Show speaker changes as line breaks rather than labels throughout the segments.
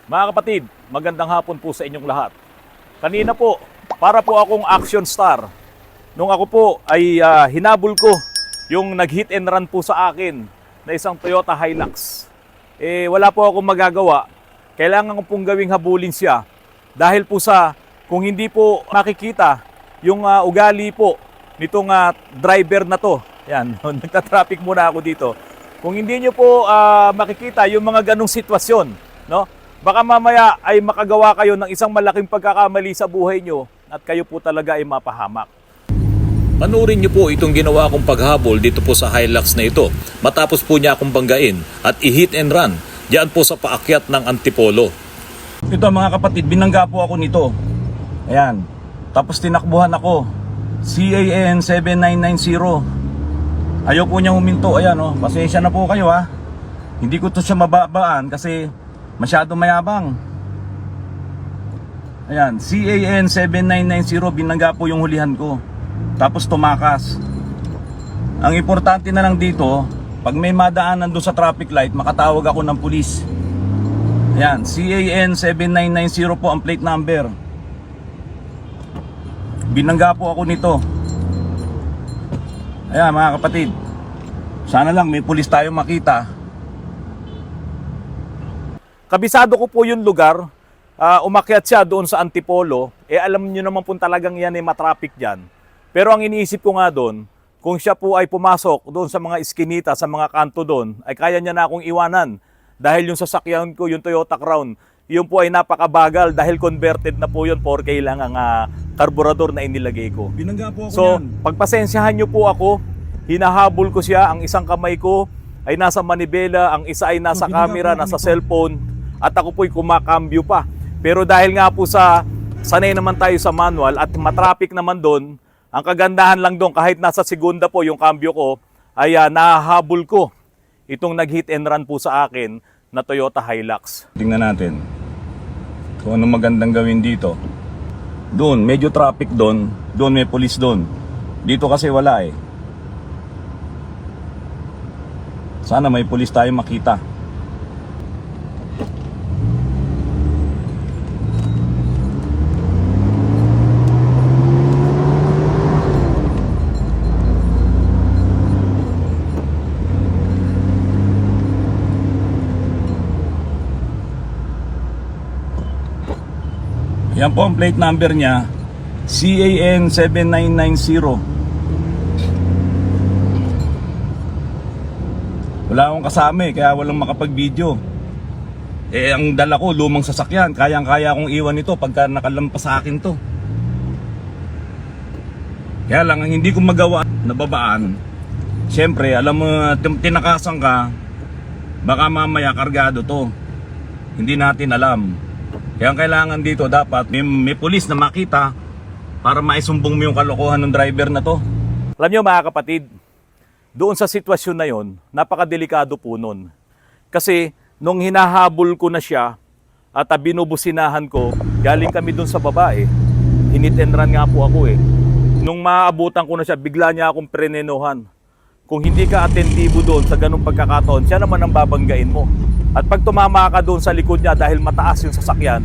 Mga kapatid, magandang hapon po sa inyong lahat. Kanina po, para po akong action star. Nung ako po ay hinabol ko yung nag-hit and run po sa akin na isang Toyota Hilux. Wala po akong magagawa. Kailangan ko pong gawing habulin siya. Dahil po sa kung hindi po makikita yung ugali po nitong driver na to. Yan, nagta-traffic muna ako dito. Kung hindi nyo po makikita yung mga ganong sitwasyon, no? Baka mamaya ay makagawa kayo ng isang malaking pagkakamali sa buhay nyo at kayo po talaga ay mapahamak. Panurin nyo po itong ginawa kong paghabol dito po sa Hilux na ito. Matapos po niya akong banggain at i-hit and run diyan po sa paakyat ng Antipolo. Ito mga kapatid, binangga po ako nito. Ayan. Tapos tinakbuhan ako. CAN 7990. Ayaw po niya huminto. Ayan o. Pasensya na po kayo ha. Hindi ko to siya mababaan kasi masyado mayabang. Ayan, CAN 7990, binangga po yung hulihan ko. Tapos tumakas. Ang importante na lang dito, pag may madaanan doon sa traffic light, makatawag ako ng pulis. Ayan, CAN 7990 po ang plate number. Binangga po ako nito. Ayan mga kapatid, sana lang may pulis tayo makita. Kabisado ko po yung lugar, umakyat siya doon sa Antipolo, alam nyo naman po talagang yan ay matraffic dyan. Pero ang iniisip ko nga doon, kung siya po ay pumasok doon sa mga iskinita, sa mga kanto doon, ay kaya niya na akong iwanan. Dahil yung sasakyan ko, yung Toyota Crown, yun po ay napakabagal dahil converted na po yun, 4K lang ang karburador na inilagay ko.
Binangga po ako
So,
yan.
pagpasensyahan nyo po ako, hinahabol ko siya, ang isang kamay ko ay nasa manibela, ang isa ay nasa camera, nasa cellphone, at ako po'y kumakambyo pa. Pero dahil nga po sa sanay naman tayo sa manual at matraffic naman doon, ang kagandahan lang doon kahit nasa segunda po yung kambyo ko ay nahahabol ko itong nag-hit and run po sa akin na Toyota Hilux.
Tingnan natin kung anong magandang gawin dito. Doon, medyo traffic doon. Doon may police doon. Dito kasi wala eh. Sana may police tayo makita. Yan po ang plate number niya, CAN 7990. Wala akong kasama eh, kaya walang makapag-video. Ang dala ko, lumang sasakyan. Kayang-kaya akong iwan ito pagka nakalampas sa akin to. Kaya lang, ang hindi ko magawa, nababaan. Siyempre, alam mo, tinakasan ka, baka mamaya kargado to. Hindi natin alam. Kaya ang kailangan dito, dapat may pulis na makita para maisumbong mo yung kalokohan ng driver na to.
Alam nyo mga kapatid, doon sa sitwasyon na yon, napakadelikado po nun. Kasi nung hinahabol ko na siya at binubusinahan ko, galing kami doon sa babae. Hinit and run nga po ako eh. Nung maabutan ko na siya, bigla niya akong prenenohan. Kung hindi ka atentibo doon sa ganung pagkakataon, siya naman ang babanggain mo. At pag tumama ka doon sa likod niya dahil mataas yung sasakyan,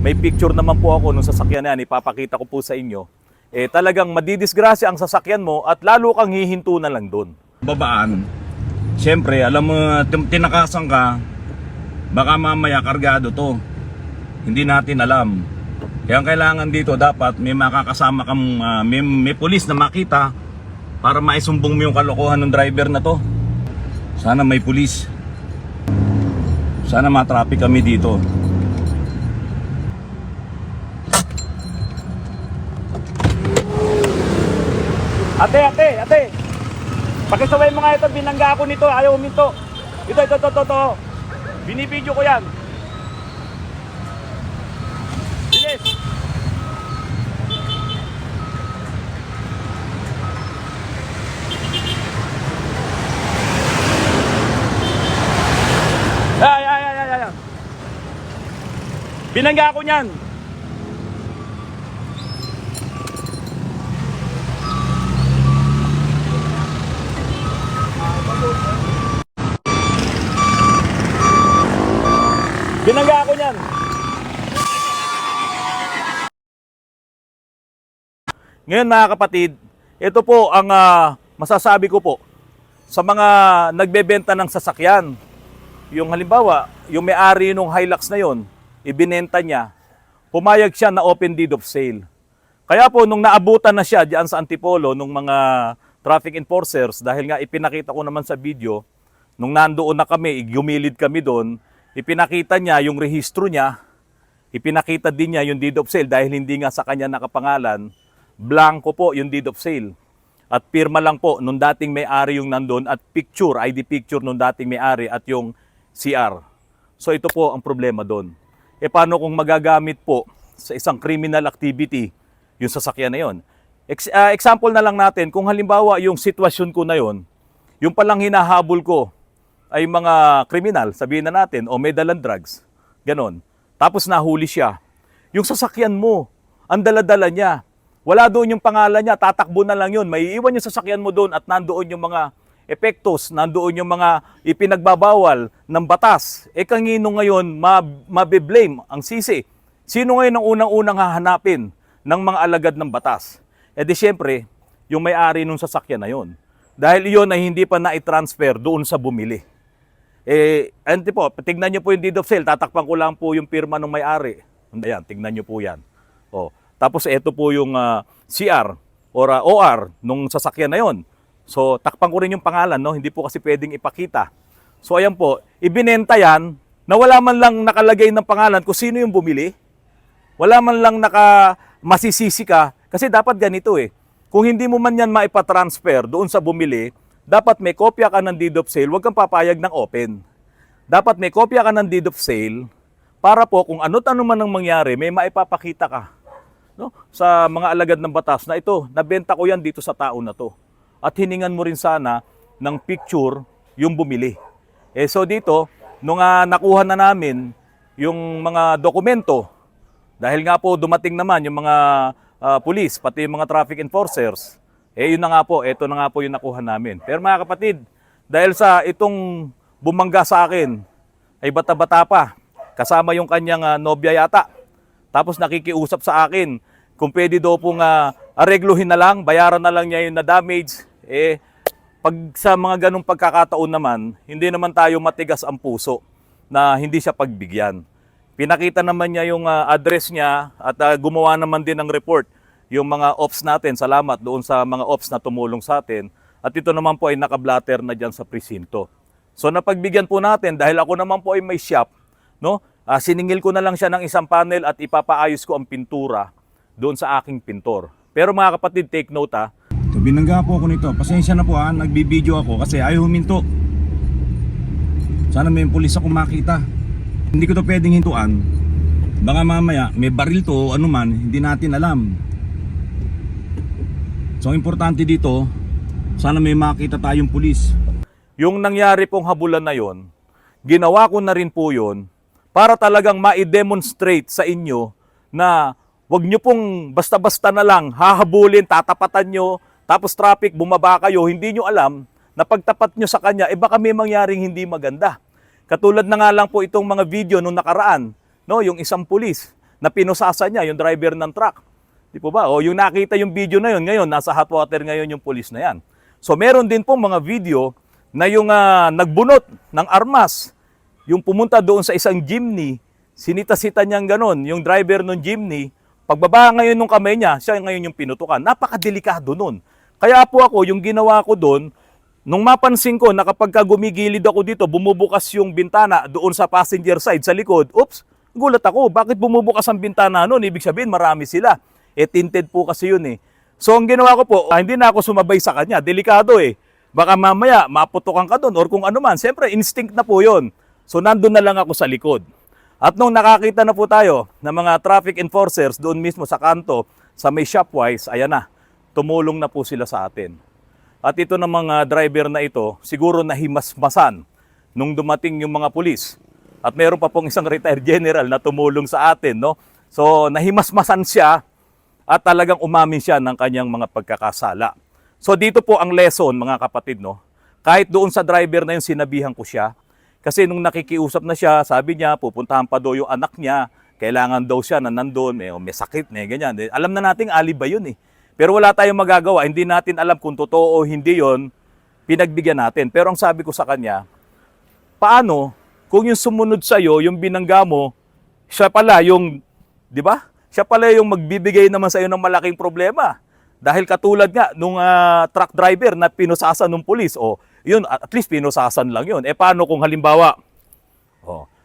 may picture naman po ako nung sasakyan na yan, ipapakita ko po sa inyo. Talagang madidisgrasya ang sasakyan mo at lalo kang hihinto na lang doon.
Babaan. Siyempre, alam mo, tinakasan ka, baka mamaya kargado to. Hindi natin alam. Kaya ang kailangan dito, dapat may makakasama kang, may pulis na makita para maisumbong mo yung kalokohan ng driver na to. Sana may pulis. Sana matraffic kami dito.
Ate! Pakisaway mo nga ito, binangga ako nito, ayaw huminto. Ito. Binibidyo ko yan. Bilis! Ay. Binangga ako niyan. Binangga ako niyan. Ngayon mga kapatid, ito po ang masasabi ko po sa mga nagbebenta ng sasakyan. Yung halimbawa, yung may-ari ng Hilux na yon, ibinenta niya, pumayag siya na open deed of sale. Kaya po nung naabutan na siya diyan sa Antipolo nung mga traffic enforcers, dahil nga ipinakita ko naman sa video, nung nandoon na kami, gumilid kami doon, ipinakita niya yung rehistro niya, ipinakita din niya yung deed of sale dahil hindi nga sa kanya nakapangalan, blanco po yung deed of sale. At pirma lang po nung dating may-ari yung nandun at picture, ID picture nung dating may-ari at yung CR. So ito po ang problema doon. E paano kung magagamit po sa isang criminal activity yung sasakyan na yon? Example na lang natin, kung halimbawa yung sitwasyon ko na yon, yung palang hinahabol ko ay mga kriminal, sabihin na natin, o may dalang drugs, ganon. Tapos nahuli siya. Yung sasakyan mo, ang dala-dala niya, wala doon yung pangalan niya, tatakbo na lang yun. Maiiwan yung sasakyan mo doon at nandoon yung mga epektos, nandoon yung mga ipinagbabawal ng batas. E kanino ngayon mabiblame ang sisi? Sino ngayon ang unang-unang hahanapin ng mga alagad ng batas? E di syempre, yung may-ari ng sasakyan na yun. Dahil iyon ay hindi pa na-transfer doon sa bumili. Ante po, tignan nyo po yung deed of sale, tatakpan ko lang po yung pirma ng may-ari. Ayan, tignan nyo po yan. O, tapos ito po yung CR or OR nung sasakyan na yon. So takpan ko rin yung pangalan, no? Hindi po kasi pwedeng ipakita. So ayan po, ibinenta yan na wala man lang nakalagay ng pangalan kung sino yung bumili. Wala man lang masisisi ka kasi dapat ganito eh. Kung hindi mo man yan maipatransfer doon sa bumili, dapat may kopya ka ng deed of sale, huwag kang papayag ng open. Dapat may kopya ka ng deed of sale para po kung ano't ano man ang mangyari, may maipapakita ka, no, sa mga alagad ng batas na ito, nabenta ko yan dito sa tao na to. At hiningan mo rin sana ng picture yung bumili. So dito, nung nakuha na namin yung mga dokumento, dahil nga po dumating naman yung mga pulis, pati yung mga traffic enforcers, yun na nga po, ito na nga po yung nakuha namin. Pero mga kapatid, dahil sa itong bumangga sa akin, ay bata-bata pa, kasama yung kanyang nobya yata, tapos nakikiusap sa akin, kung pwede daw pong aregluhin na lang, bayaran na lang niya yung na-damage. Pag sa mga ganong pagkakataon naman, hindi naman tayo matigas ang puso na hindi siya pagbigyan. Pinakita naman niya yung address niya at gumawa naman din ng report yung mga ops natin. Salamat doon sa mga ops na tumulong sa atin. At ito naman po ay nakablatter na dyan sa presinto. So napagbigyan po natin dahil ako naman po ay may shop, no? Siningil ko na lang siya ng isang panel at ipapaayos ko ang pintura doon sa aking pintor. Pero mga kapatid, take note
So, binangga po ako nito. Pasensya na po nagbibideo ako kasi ayaw huminto. Sana may pulis ako makita. Hindi ko to pwedeng hintuan. Baka mamaya may baril to o ano man, hindi natin alam. So importante dito, sana may makita tayong pulis.
Yung nangyari pong habulan na yon, ginawa ko na rin po yon para talagang ma-demonstrate sa inyo na wag nyo pong basta-basta na lang hahabulin, tatapatan nyo, tapos traffic, bumaba kayo, hindi nyo alam na pagtapat nyo sa kanya, baka may mangyaring hindi maganda. Katulad na nga lang po itong mga video nung nakaraan, no, yung isang pulis na pinusasa niya, yung driver ng truck. Di po ba? O yung nakita yung video na yun, ngayon, nasa hot water ngayon yung pulis na yan. So meron din po mga video na yung nagbunot ng armas, yung pumunta doon sa isang jeepney, sinita-sita niyang ganon, yung driver ng jeepney, pagbaba ngayon ng kamay niya, siya ngayon yung pinutukan. Napakadelikado nun. Kaya po ako, yung ginawa ko doon, nung mapansin ko na kapag gumigilid ako dito, bumubukas yung bintana doon sa passenger side, sa likod, oops, gulat ako, bakit bumubukas ang bintana noon? Ibig sabihin, marami sila. Tinted po kasi yun eh. So ang ginawa ko po, hindi na ako sumabay sa kanya, delikado eh. Baka mamaya, maputukan ka doon or kung ano man. Siyempre, instinct na po yun. So nandun na lang ako sa likod. At nung nakakita na po tayo ng mga traffic enforcers doon mismo sa kanto, sa may Shopwise, ayan na, tumulong na po sila sa atin. At ito ng mga driver na ito, siguro nahimasmasan nung dumating yung mga pulis. At meron pa pong isang retired general na tumulong sa atin, no? So nahimasmasan siya at talagang umamin siya ng kanyang mga pagkakasala. So dito po ang lesson, mga kapatid, no? Kahit doon sa driver na yun, sinabihan ko siya, Kasi nung nakikiusap na siya, sabi niya, pupuntahan pa daw yung anak niya, kailangan daw siya na nandun, may sakit, ganyan. Alam na nating alibay yun eh. Pero wala tayong magagawa, hindi natin alam kung totoo o hindi yon, pinagbigyan natin. Pero ang sabi ko sa kanya, paano kung yung sumunod sa'yo, yung binangga mo, siya pala yung, di ba? Siya pala yung magbibigay naman sa'yo ng malaking problema. Dahil katulad nga nung truck driver na pinusasan ng pulis, yun, at least pinusasan lang yun. Paano kung halimbawa,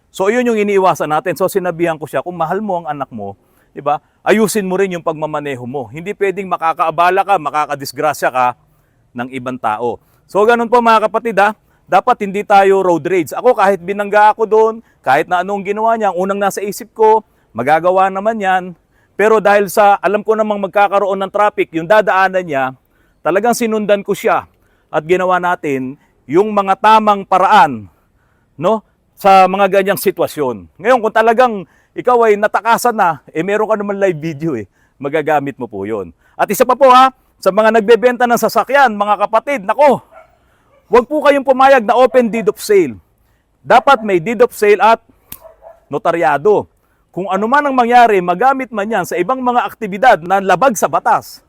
so yun yung iniiwasan natin. So sinabihan ko siya, kung mahal mo ang anak mo, di ba? Ayusin mo rin yung pagmamaneho mo. Hindi pwedeng makakaabala ka, makakadisgrasya ka ng ibang tao. So ganun po mga kapatid dapat hindi tayo road rage. Ako kahit binangga ako doon, kahit na anong ginawa niya, ang unang nasa isip ko, magagawa naman yan. Pero dahil sa alam ko namang magkakaroon ng traffic, yung dadaanan niya, talagang sinundan ko siya at ginawa natin yung mga tamang paraan, no, sa mga ganyang sitwasyon. Ngayon kung talagang ikaw ay natakasan na, meron ka naman live video magagamit mo po yun. At isa pa po sa mga nagbebenta ng sasakyan, mga kapatid, nako, huwag po kayong pumayag na open deed of sale. Dapat may deed of sale at notaryado. Kung ano man ang mangyari, magamit man yan sa ibang mga aktibidad na labag sa batas.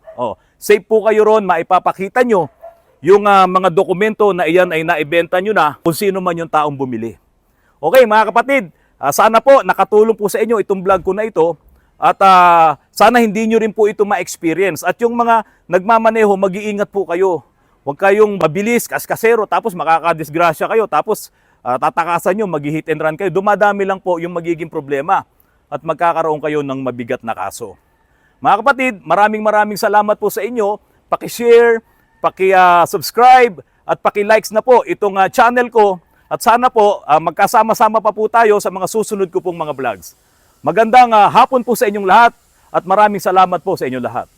Safe po kayo ron, maipapakita nyo yung mga dokumento na iyan ay naibenta nyo na kung sino man yung taong bumili. Okay mga kapatid, sana po nakatulong po sa inyo itong vlog ko na ito at sana hindi nyo rin po ito ma-experience. At yung mga nagmamaneho, mag-iingat po kayo. Huwag kayong mabilis, kaskasero, tapos makakadisgrasya kayo, tapos tatakasan nyo, mag-hit and run kayo. Dumadami lang po yung magiging problema at magkakaroon kayo ng mabigat na kaso. Mga kapatid, maraming salamat po sa inyo. Paki-share, paki-subscribe at paki-likes na po itong channel ko. At sana po magkasama-sama pa po tayo sa mga susunod ko pong mga vlogs. Magandang hapon po sa inyong lahat at maraming salamat po sa inyong lahat.